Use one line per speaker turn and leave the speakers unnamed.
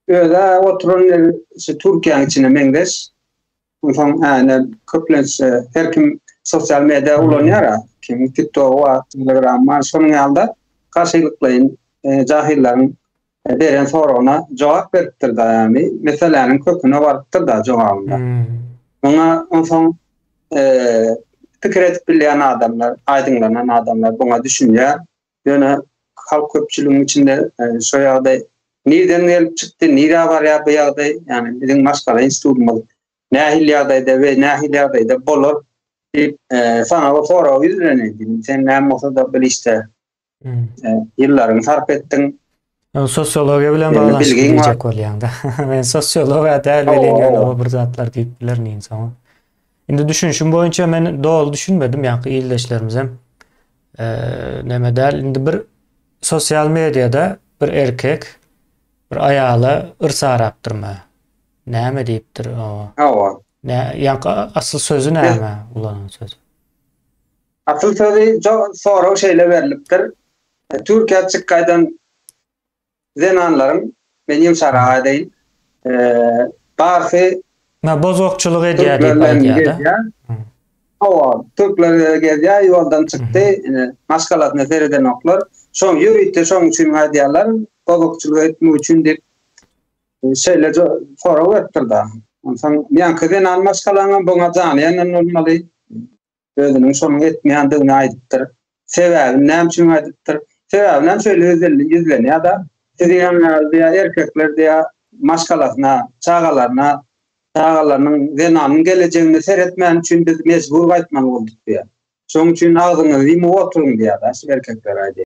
öyle oturan Türkiye'nin içine mendes. Son yani köplens her kim sosyal medya ulanıyor kim TikTok ve Telegram'a sonun alda karşılıklayın cahillerin veren soruna cevap vertirdi yani. Meselenin köküne varıptır da cevabında. Buna son fikret bilen adamlar, aydınlanan adamlar buna düşünce yani halk köpçülüğün içinde soyada nereden gelip çıktı, nereye var ya bu yağda yani bizim maskara institutmalı. Nahiliyadaydı ve nahiliyadaydı bolor sana o fora yüzlenedin. Sen ne masada bilişte yılların sarf ettin.
Sosyologiya bilen bağlanışık diyecek olýanda. Men sosyologiya dälilenen o bir zatlar diýip bilerin insan. Indi düşünüşüm boýunça men dol düşünmedim ýa-ni ýyldaşlarymyz hem näme däl indi bir sosial mediada bir erkek bir aýaly ırsarapdyrma. Näme diýipdir o?
Hawa.
Ýa-ni asıl sözü näme ulanan söz?
Asıl sözü sonra şeyle verilipdir. Türkiýe çykýan zenanlaryň meňim şaraha değil. Barfy
bozokçuluk edýär diýip aýdýar.
Hawa, Türkler gelýär, ýoldan çykdy, maskalatny sereden oklar. Şoň ýürüýdi, şoň üçin aýdýarlar, bozokçuluk etmek üçin diýip şeyle sonra vertirdi. Ondan ýankydan almaskalanan boňa jany normaly. Özüniň şonuň etmeýändigini aýdypdyr. Sebäbi näme üçin aýdypdyr? Sebäbinden şöyle yüzlenýär da diýenler erkekler diýär maskalatna, çağalarynyň zenanyň gelejegini seretmän üçin biz mecbur gaýtmaly boldyk diýär. Şoň üçin agzyňyzy ýumyp oturuň diýär erkekler aýdy.